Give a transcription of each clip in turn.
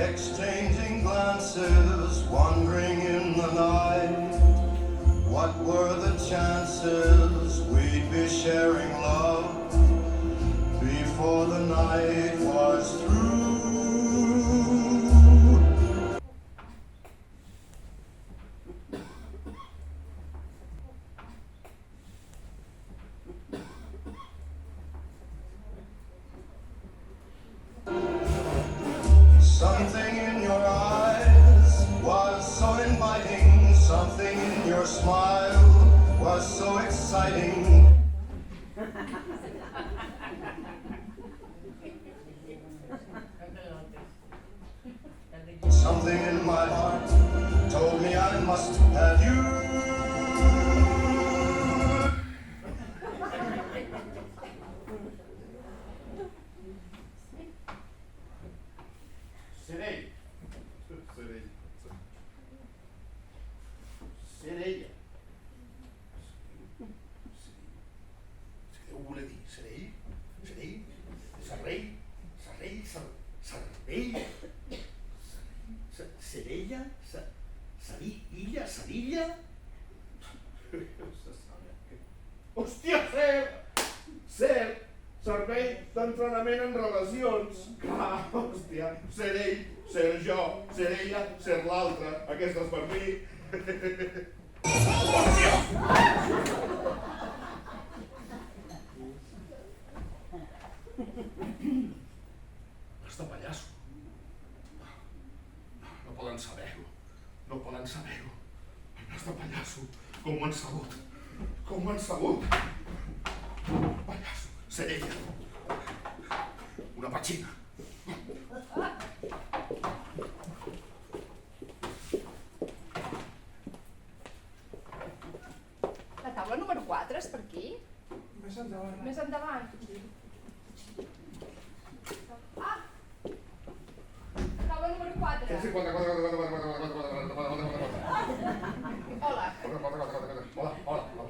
exchanging glances, wandering in the night. What were the chances we'd be sharing love before the night was through? Something in your eyes was so inviting, something in your smile was so exciting. Something in my heart told me I must have you. Ser ell. Ser ella. Què deu voler dir? Ser ell? Ser ell? Servei? Servei? Servei? Ser ella? Serir? Illa? Serilla? Hòstia, Ser! Servei d'entrenament en relacions. Clar, hòstia. Ser ell, ser jo, ser ella, ser l'altre. Aquesta és per mi. Hòstia! Vas de pallasso. No poden saber-ho. No poden saber-ho. Vas de pallasso. Com ho han sabut? Com ho han sabut? Pallasso. Ser ella. Una petxina. La taula número 4 és per aquí? Més endavant. Més endavant. Ah! Taula número 4. Sí, quatre. Hola, Hola.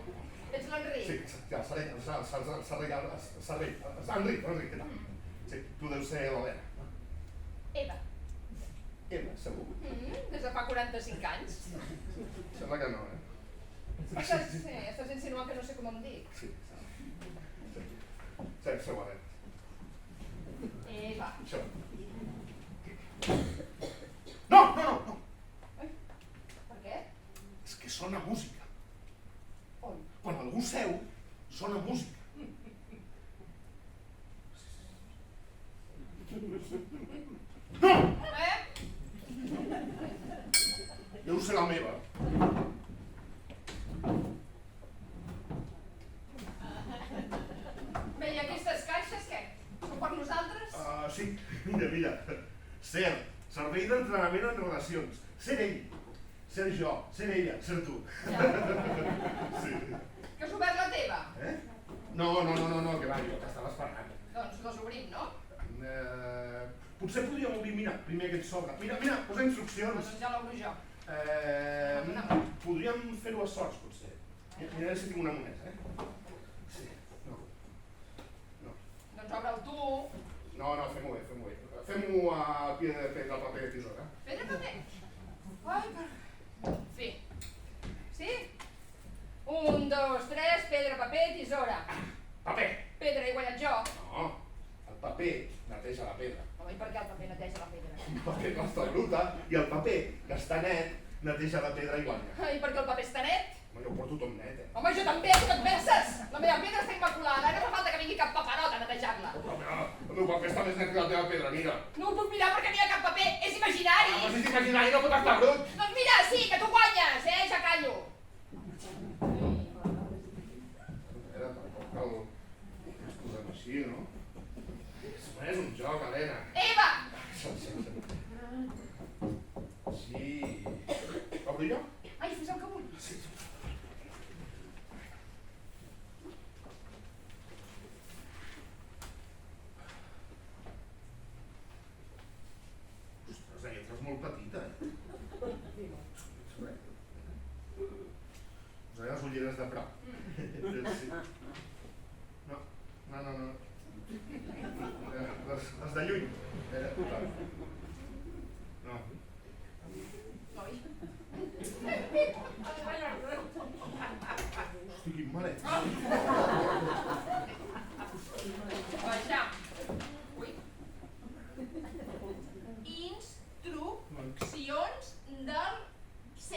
ets l'Enric. Sí, ja, Enric, què tal? Sí, tu deus ser l'Helena. Eva. Eva, segur? Des de fa 45 anys. Sembla que no, eh? Estàs insinuant que no sé com em dic. Sí. Segurament. Eva. Això. No! Ai, per què? És que sona música. On? Quan algú seu, sona música. No! Deu ser la meva. Bé, i aquestes caixes què? Són per nosaltres? Sí, mira. Ser, servei d'entrenament en relacions. Ser ell, ser jo, ser ella, ser tu. Ja. Sí. Que has obert la teva? No, que va, jo t'estava esperant. Doncs les obrim, no? Potser podríem obrir, mira, primer aquest sobre. Mira, posa instruccions. Doncs ja l'obro jo. Podríem fer-ho a sorts, potser. Mira si tinc una moneda, Sí, no. Doncs obre'l tu. No, fem-ho bé. Fem-ho a pie de pedra, paper de tisora. Pedra, paper. Ai, Sí. Sí? 1, 2, 3, pedra, paper, tisora. Paper! Pedra he guanyat jo. No, el paper neteja la pedra. Home, i per què el paper neteja la pedra? El paper no està bruta i el paper, que està net, neteja la pedra i guanya. I per què el paper està net? Home, jo ho porto tot net, Home, jo també, tu què et penses? La meva pedra està immaculada, no fa falta que vingui cap paperot a netejar-la. Home, el meu paper està més net que la teva pedra, mira. No el puc mirar perquè no hi ha cap paper, és imaginari. Home, si és imaginari no pot estar brut. Doncs mira, sí, que tu guanyes, ja callo. Tampoc cal que ens posem així, no? És un joc, Helena. Eva! Sí. Obro jo? Ai, fes el que vulguis. Sí. Ostres, la lletra és molt petita, Posaré les ulleres de prop. Sí. No. Les de lluny. No. Noi. Hosti, quin malet. Vejam. Ui. Instruccions del C.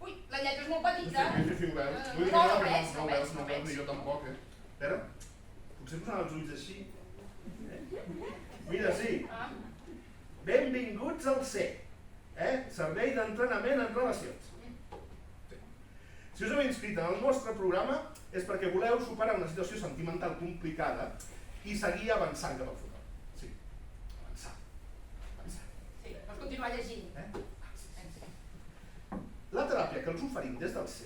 Ui, la lletra és molt petita. Sí, ho veus. No veig, Ni jo tampoc, eh? Espera, potser posant els ulls així. Mira, sí. Benvinguts al C, Servei d'Entrenament en Relacions. Si us heu inscrit en el nostre programa és perquè voleu superar una situació sentimental complicada i seguir avançant cap al futur. Sí, avançar. Sí, pots continuar llegint. La teràpia que els oferim des del C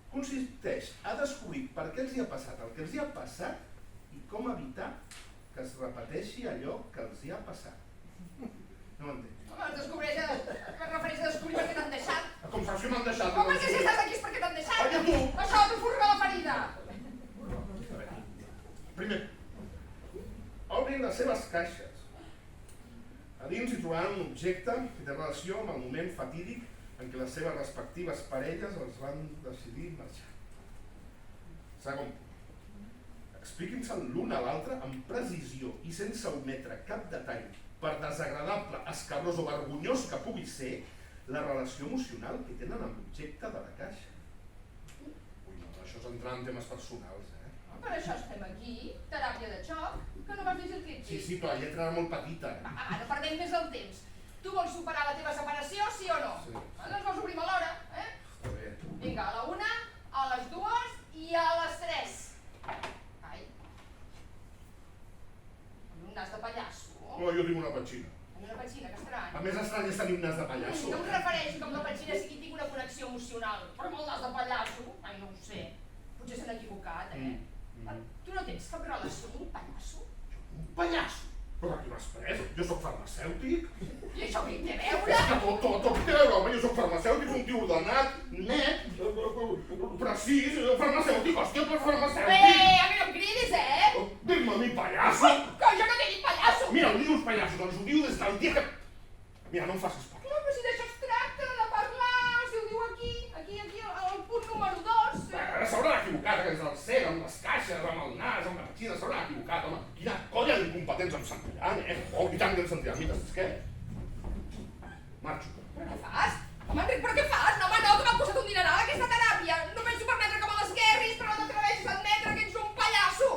consisteix a descobrir per què els hi ha passat el que els hi ha passat i com evitar que es repeteixi allò que els hi ha passat. No m'entenc. Home, es refereix a descobrir per què t'han deixat. Com saps que m'han deixat? Home, que si estàs aquí és perquè t'han deixat. Oye, tu! Això t'ho furga la ferida. Primer, obrin les seves caixes. A dins hi trobaran un objecte que té relació amb el moment fatídic en què les seves respectives parelles els van decidir marxar. Segon, expliquin-se l'un a l'altre amb precisió i sense ometre cap detall, per desagradable, escabrós o vergonyós que pugui ser, la relació emocional que tenen amb l'objecte de la caixa. Ui, no, això és entrar en temes personals, Per això estem aquí, teràpia de xoc, que no vas llegir el crític. Sí, però la lletra era molt petita, No perdem més el temps. Tu vols superar la teva separació, sí o no? Sí. Doncs vols obrim alhora, Està bé. Vinga, a la 1, a les 2 i a les 3. Ai. Amb un nas de pallasso. No, jo tinc una petxina. Una petxina, que estrany. A més estrany és tenir un nas de pallasso. No em refereixo que amb la petxina sí que tinc una connexió emocional, però amb el nas de pallasso, ai, no ho sé. Potser s'han equivocat, Tu no tens cap relació amb un pallasso? Un pallasso? Però aquí m'has pres? Jo soc farmacèutic. I això què hi té a veure? És que tot té a veure, home, jo soc farmacèutic, un tio ordenat, net, precís, farmacèutic, hòstia, però farmacèutic. A mi no em cridis, Digue'm a mi pallasso. Que jo no t'he dit pallasso! Mira, ho dius pallassos, doncs ho diu des del dia que... Mira, no em facis por. Clar, però si d'això es tracta, de parlar, si ho diu aquí, al punt número 2. S'haurà equivocat, que és el cel, amb les caixes, amb el nas, amb la petxina, s'haurà equivocat, home. Quina colla d'incompetents em sentiran, Oh, i tant que em sentiran. Mira, saps què? Marxo. Però què fas? Home, Enric, però què fas? No, home, no, que m'ha costat un dineral aquesta teràpia. No penso permetre que me l'esguerris, però no t'atreveixis a admetre que ets un pallasso.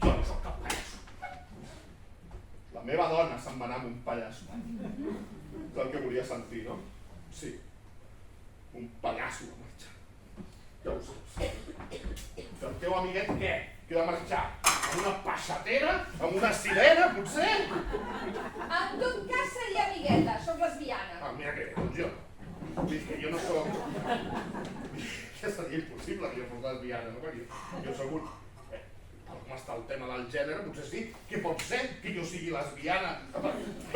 Jo no sóc cap pallasso. La meva dona se'n va anar amb un pallasso. És el que volia sentir, no? Sí. Un pallasso va marxar. Ja ho saps. El teu amiguet què? Que ha de marxar? Amb una peixatera? Amb una sirena, potser? En tot cas seria amigueta, sóc lesbiana. Mira que bé, doncs jo. Vull dir que jo no soc... Ja seria impossible que jo fos lesbiana, no? Perquè jo soc un... Com està el tema del gènere, potser sí, que pot ser que jo sigui lesbiana. Bé,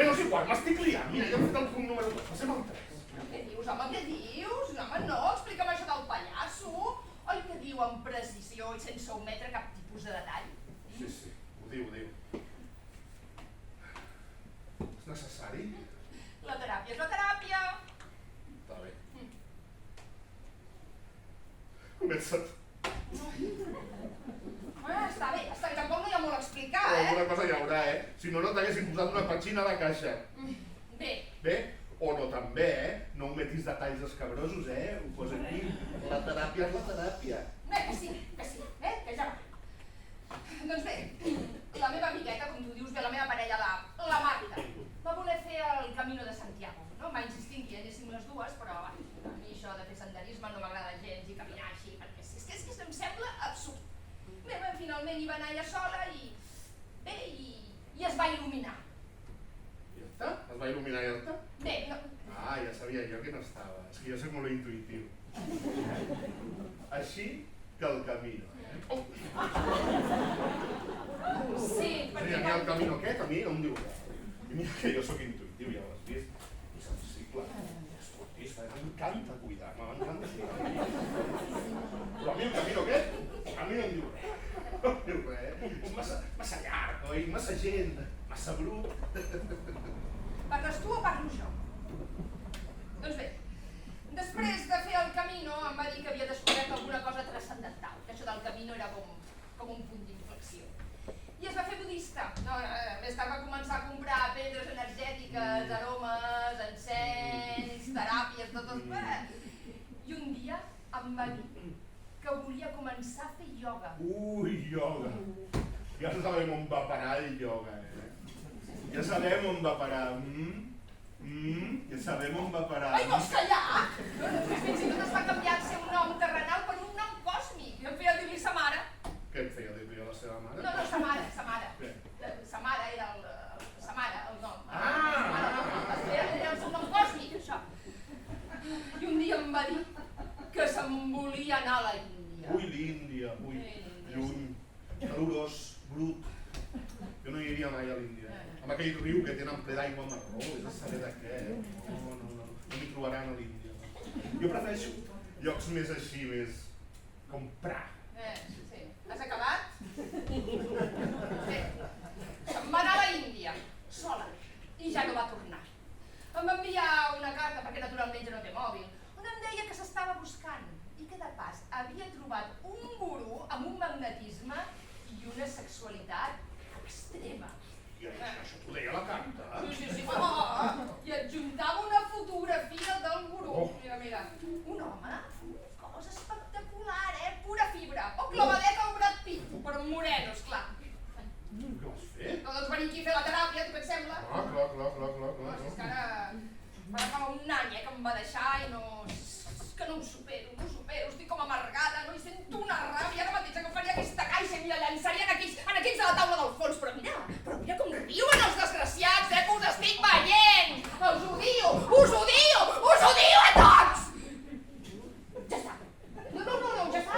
no és igual, m'estic liant. Mira, ja hem fet el punt número 2, passem al 3. Què dius, home, què dius? No, home, no, explica'm això del pallasso. Oi que diu amb precisió i sense ometre cap tipus de detall? Sí, ho diu. És necessari? La teràpia és la teràpia. Està bé. Comença't. Està bé, tampoc no hi ha molt a explicar, Alguna cosa hi haurà, Si no, no t'haguessin posat una petxina a la caixa. Bé. Bé? O no també, No ometis detalls escabrosos, Ho posa aquí. La teràpia és la teràpia. Que sí, que ja va. Doncs bé, la meva amigueta, com tu dius, la meva parella, la Marta, va voler fer el Camino de Santiago, no? Va insistir que hi anéssim les dues, però a mi això de fer senderisme no m'agrada gens i caminar així, perquè és que em sembla absurd. Bé, finalment hi va anar ella sola i es va il·luminar. Ja està? Es va il·luminar ja està? Bé, no... Ja sabia jo que no estava. És que jo soc molt intuïtiu. Així que el camino, Sí, perquè... A mi el camino aquest, a mi no em diu res. I mira que jo soc intuïtiu, ja ho has vist. I sensible, esportista, m'encanta cuidar-me, m'encanta cuidar-me. Però a mi el camino aquest, a mi no em diu res. No em diu res. És massa llarg, oi? Massa gent, massa brut. Parles tu o parlo jo? Doncs bé, després de fer el Camino em va dir que havia descobert alguna cosa transcendental, que això del Camino era com un punt d'inflexió. I es va fer budista. Més tard va començar a comprar pedres energètiques, aromes, encens, teràpies, tot. I un dia em va dir que volia començar a fer ioga. Ui, ioga. Ja sabem on va parar el ioga, Ja sabem on va parar. Ja sabem on va parar. Ai, vols callar? Fins i tot es va canviar el seu nom terrenal per un nom còsmic. I em feia dir-li sa mare. Què et feia dir-li a la seva mare? No, sa mare. Què? Sa mare era sa mare, el nom. Era el seu nom còsmic, això. I un dia em va dir que se'n volia anar a la Índia. Ui, l'Índia, lluny, calorós, brut. Jo no hi iria mai a l'Índia. Amb aquell riu que tenen ple d'aigua marró, és a saber de què. No m'hi trobaran a l'Índia. Jo prefereixo llocs més així, més com Praga. Sí. Has acabat? Bé, se'n va anar a la Índia, sola, i ja no va tornar. Em va enviar una carta, perquè naturalment ja no té mòbil, on em deia que s'estava buscant i que de pas havia trobat un gurú amb un magnetisme i una sexualitat extrema. I això t'ho deia la carta? Sí. I adjuntava una fotografia del gurú. Mira, un home, cosa espectacular, pura fibra. O clavadeta o Brad Pitt, però moreno, esclar. Què vas fer? No, doncs venir aquí a fer la teràpia, tu què et sembla? Clar. És que ara fa un any que em va deixar i no... És que no ho supero, estic com amargada, no hi sento una ràbia ara mateix, agafaria aquesta caixa i la llançaria en aquells de la taula del fons, però mira com riuen els desgraciats, que us estic veient! Us odio a tots! Ja està. No, ja està.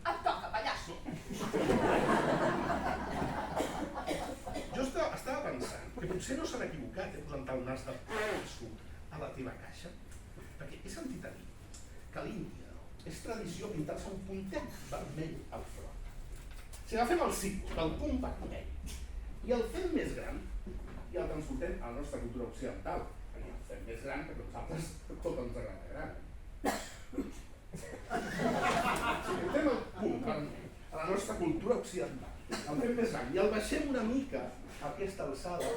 Et toca, pallasso. Jo estava pensant que potser no s'han equivocat posant el nas de pallasso a la teva caixa, perquè he sentit a dir que a l'Índia és tradició pintar-se un puntet vermell al front. Si agafem el símbol del punt vermell i el fem més gran i el transportem a la nostra cultura occidental, perquè el fem més gran perquè nosaltres tot ens agrada gran. Si portem el punt vermell a la nostra cultura occidental, el fem més gran i el baixem una mica a aquesta alçada,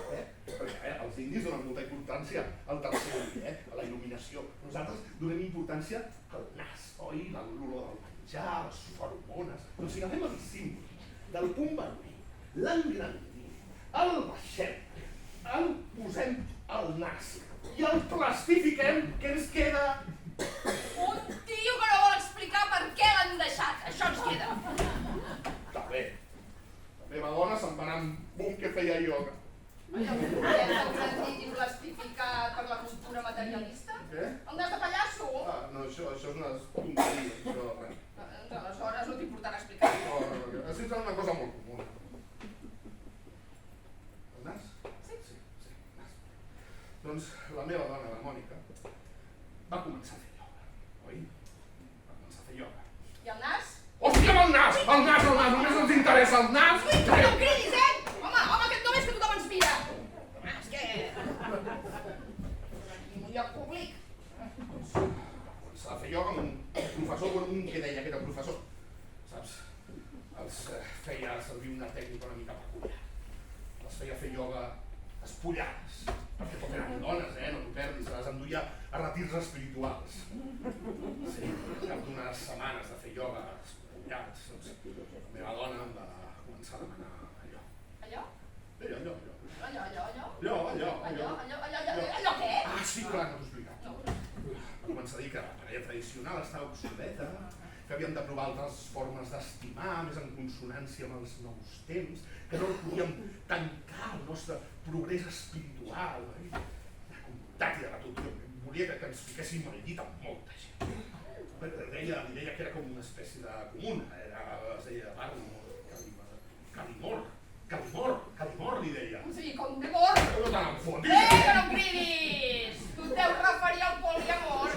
perquè els indis donen molta importància al tercer ull, a la il·luminació. Nosaltres donem importància al nas, oi? L'olor del menjar, les feromones. Doncs si agafem el símbol del punt vermell, l'engrandim, el baixem, el posem al nas i el plastifiquem, què ens queda? Un tio que no vol explicar per què l'han deixat. Això ens queda. També. La meva dona se'n va anar amb un que feia ioga. Hem engranit i plastificat per la cultura materialista? Què? El nas de pallasso? No, això és una tonteria, això res. Aleshores no t'importarà explicar. No, això és una cosa molt comuna. El nas? Sí, nas. Doncs la meva dona, la Mònica, va començar a fer ioga, oi? Va començar a fer ioga. I el nas? Hòstia, amb el nas! El nas! Només ens interessa el nas! Ui, que no em cridis, Home, que no ves que tothom ens mira! És que... En un lloc públic. Començar a fer ioga amb un professor, un que deia que era professor, saps? Els feia servir una tècnica una mica peculiar. Els feia fer ioga espollades, perquè tot eren dones, no t'ho perdis, les enduia a retirs espirituals. Sí, al cap d'unes setmanes de fer ioga espollats, la meva dona em va començar a demanar allò. Allò? Allò. Allò què? Ah, sí, clar, no t'ho he explicat. Va començar a dir que la parella tradicional estava obsoleta, que havíem de provar altres formes d'estimar, més en consonància amb els nous temps, que no podíem tancar el nostre progrés espiritual. Com tàctil de tot, volia que ens fiquéssim al llit amb molta gent. Li deia que era com una espècie de comuna, es deia Calimor, li deia. Sí, com de mort. No tan en fons. Que no em cridis! Tu et deus referir al poliamor.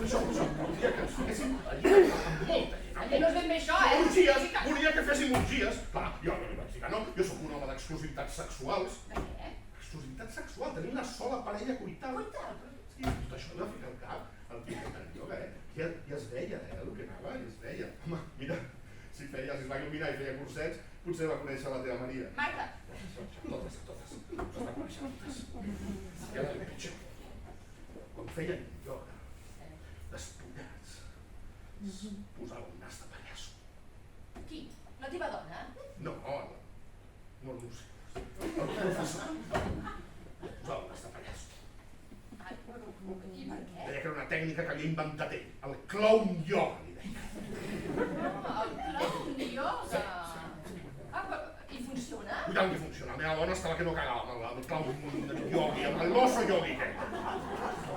Això, volia que ens fiquéssim al llit amb molta gent. Que no és ben bé això, Orgies, volia que féssim orgies. Clar, jo li vaig dir que no, jo sóc un home d'exclusivitats sexuals. De què? Exclusivitat sexual, tenir una sola parella coital. Coital? Sí, tot això li va ficar al cap, el tio del ioga, Ja es veia, el que anava, ja es veia. Home, mira, si es va il·luminar i feia cursets, potser va conèixer la teva Maria. Marta! Totes. Les va conèixer totes. I ara el pitjor. Quan feien ioga, despullats, es posava un nas de pallasso. Qui? La teva dona? No el sé. El professor posava un nas de pallasso. I per què? Deia que era una tècnica que havia inventat ell. El clown yoga, li deia. El clown ioga. I funciona? I tant que funciona. La meva dona estava que no cagava amb el clown yogi, amb l'oso yogi que era.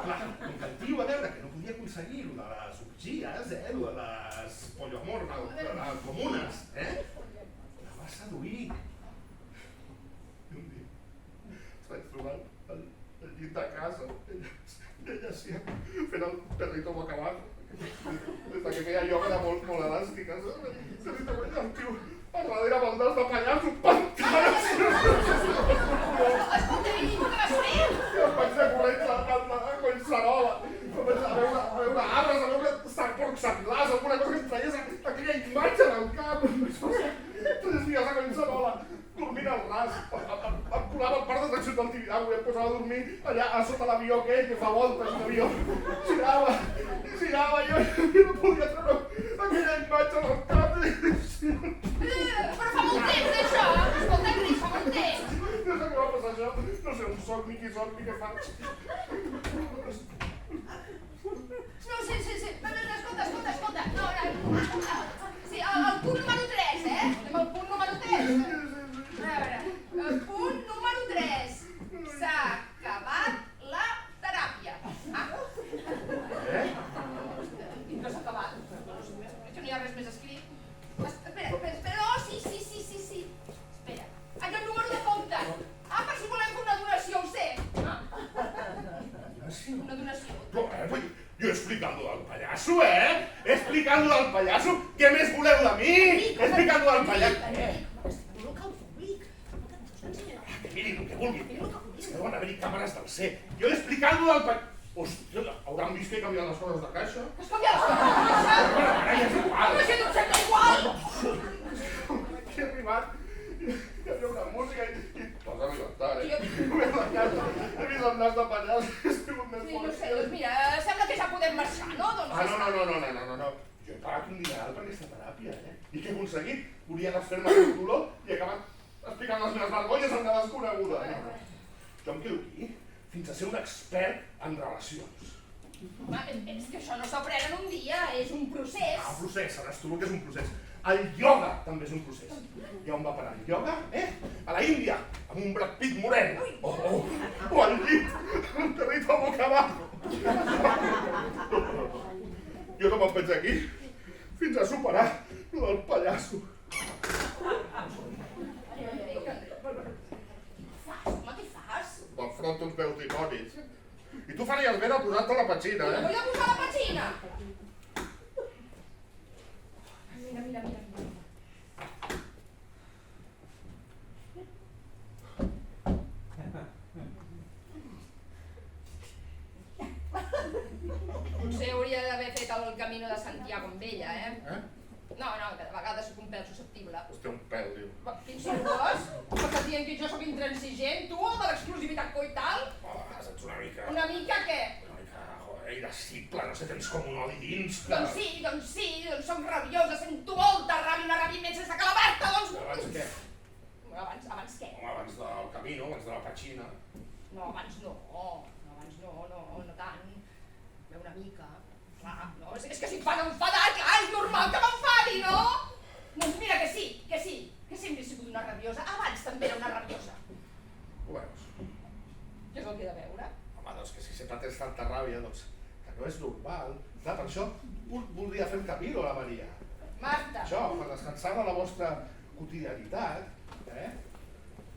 Clar, com que el tio va veure que no podia aconseguir lo de les orgies, lo de les poliamor, les comunes, la va seduir. I un dia es vaig trobar al llit de casa, ella sí, fent el perrito boca abajo. Des que feia ioga era molt elàstica, saps? El tio a darrere amb el nas de pallasso, pantalles! Escolta, i tu què vas fer? I em vaig anar corrents a Collserola. Em vaig anar a veure arbres, a veure senglars, alguna cosa que em traies aquella imatge del cap. 3 dies a Collserola, dormint al ras. Em colava al parc d'atracció del Tibidabo i em posava a dormir allà a sota l'avió aquell que fa voltes l'avió. Girava, jo no podia treure aquella imatge del cap. Però fa molt temps, això! Escolta, Cris, fa molt temps! No sé què va passar això, no sé on soc, ni qui soc, ni què faig. No, sí. Escolta. No. Sí, el punt número 3, Anem al punt número 3. A veure, el punt número 3. S'ha acabat la teràpia. No s'ha acabat. No hi ha res més escrit. Espera, no, sí. Espera. Aquí el número de compte. Per si volem fer una donació, ho sé. Una donació. Yo explicando al payaso, Explicando al payaso. ¿Qué més voleu de mi? Explicando al payaso. Que mirin el que vulguin. És que deuen haver-hi càmeres del C. Jo explicando al payaso. Hòstia, hauran vist que he canviat les coses de caixa? Has canviat les coses de caixa? Bueno, ara ja és igual. Però si tot sembla igual! Aquí he arribat, hi havia una música i t'has alimentat, Jo- He vist el nas de pallasso, he sigut més Sí, no fort. sé, doncs mira, sembla que ja podem marxar, no? Doncs ja està. No. Jo he pagat un dineral per aquesta teràpia, I què he aconseguit? Volia fer-me un dolor i he acabat explicant les meves vergonyes amb la desconeguda. Jo em quedo aquí fins a ser un expert en relacions. Home, és que això no s'aprèn en un dia, és un procés. Un procés, sabràs tu el que és un procés. El ioga també és un procés. I on va parar el ioga? A la Índia, amb un Brad Pitt moreno. O al llit, un perrito boca abajo. Jo no me'n vaig aquí fins a superar lo del pallasso. Home, què fas? M'enfronto uns meus dimonis. I tu faries bé de posar-te la petxina, No vull posar la petxina! Mira. Potser hauria d'haver fet el Camino de Santiago amb ella, No, que de vegades soc un pèl susceptible. Té un pèl, diu. Quins sou vos? Perquè dient que jo sóc intransigent, tu, el de l'exclusivitat coital? Saps una mica... Una mica què? Una mica, irascible, no sé, tens com un odi dins. Doncs sí, soc rabiosa, sento molta ràbia, una ràbia immens sense acabar-te, doncs... Abans què? Abans què? Home, abans del camino, abans de la petxina. No, abans no tant. Bé, una mica, clar, no? És que si em fan enfadar, clar, és normal que m'enfadi, no? Doncs mira que sí, que sempre he sigut una rabiosa. Abans també era una rabiosa. Ho veus? Què és el que he de veure? Home, doncs que si sempre tens tanta ràbia, doncs que no és normal. Clar, per això voldria fer un capítulo a la Maria. Marta! Això, per descansar de la vostra quotidianitat,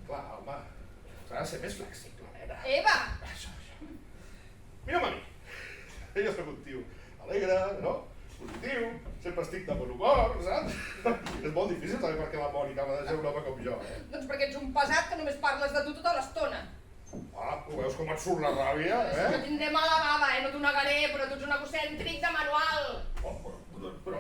Clar, home, s'ha de ser més flexible, Eva! Això. Mira'm a mi. Jo soc un tio alegre, no? Positiu, sempre estic de bon humor, saps? És molt difícil saber per què la Mònica m'ha de ser un home com jo, Doncs perquè ets un pesat que només parles de tu tota l'estona. Ho veus com et surt la ràbia, Que tindré mala bava, no t'ho negaré, però tu ets un egocèntric de manual. Però,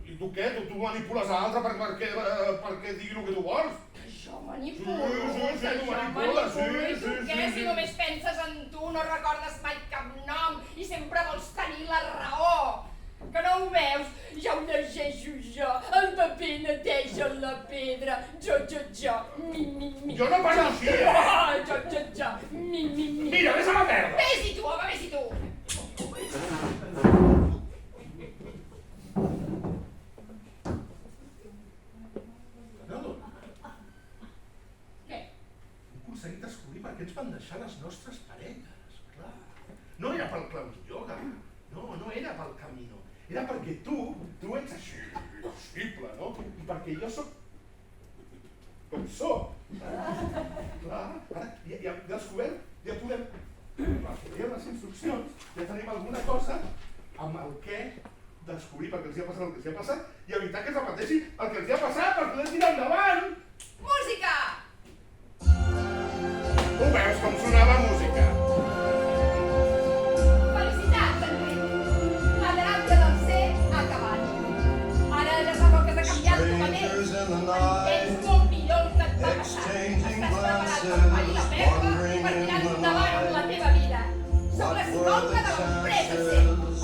i tu què? Tu manipules a l'altre perquè digui el que tu vols? Que jo manipulo, Sí, que tu jo manipules, manipulo, i tu sí, què? sí. Si només penses en tu, no recordes mai cap nom i sempre vols tenir la raó. Que no ho veus? Ja ho llegeixo jo. El paper neteja la pedra. Jo, mi. Jo no parlo així, Jo, mi. Mira, vés a la merda! Vés-hi tu, home, vés-hi tu. Què? Hem aconseguit descobrir per què ens van deixar les nostres parelles, clar. No era pel Klaus Yoga, no era pel Camino. Era perquè tu ets així, possible, no? I perquè jo sóc com sóc. Clar, ara ja hem descobert, ja podem... Veiem les instruccions, ja tenim alguna cosa amb el què descobrir perquè els hi ha passat el que els hi ha passat i evitar que es repeteixi el que els hi ha passat per poder tirar endavant. Música! Ho veus com sonava música? Felicitats, Enric! La teràpia del ser ha acabat. Ara ja sabeu que t'ha canviat tu mateix. Strangers in the Entens night, molt millor el que et va passar. exchanging Estàs preparat per parir la pèrdua i wandering per tirar in the endavant amb la night. teva vida. Sou l'escolta de l'empresa C.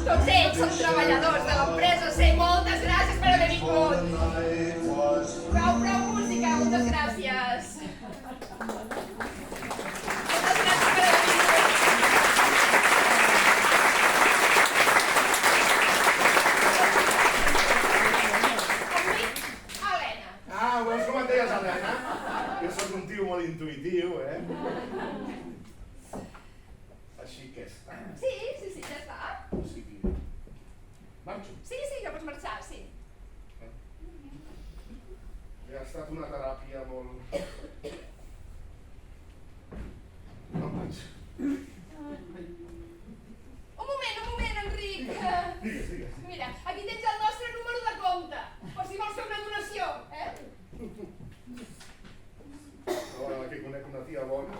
Tots ells són treballadors de l'empresa C. Moltes gràcies per haver For the vingut. night was Prou música, moltes gràcies. Moltes gràcies per haver vingut. Amb mi, Helena. Veus com et deies, Helena? Jo sóc un tio molt intuïtiu, Així que està. Sí, ja està. O sigui, marxo. Sí, ja pots marxar, sí. Ja ha estat una teràpia molt... No vaig. Un moment, Enric. Digues. Mira, aquí tens el nostre número de compte, per si vols fer una donació, Ara que conec una tia bona.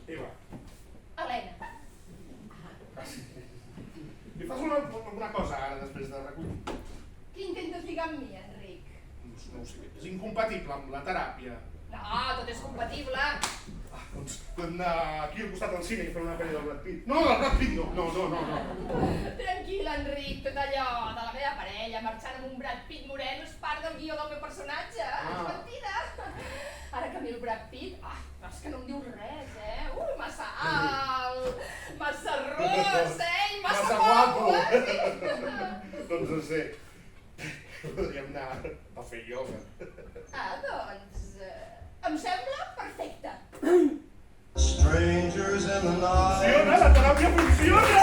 Eva, Helena. li fas una cosa ara després de recollir? Què intentes lligar amb mi, Enric? No ho sé, és incompatible amb la teràpia. No, tot és compatible. Doncs aquí al costat del cine i fer una pel·li del Brad Pitt. No, del Brad Pitt no. Tranquil, Enric, tot allò de la meva parella marxant amb un Brad Pitt moreno és part del guió del meu personatge. És mentida. Ara que a mi el Brad Pitt, és que no em diu res, massa alt, massa ros, i massa guapo, Doncs no sé, podríem anar a fer ioga. Doncs, em sembla perfecte. strangers in the night. Funciona, la teràpia funciona!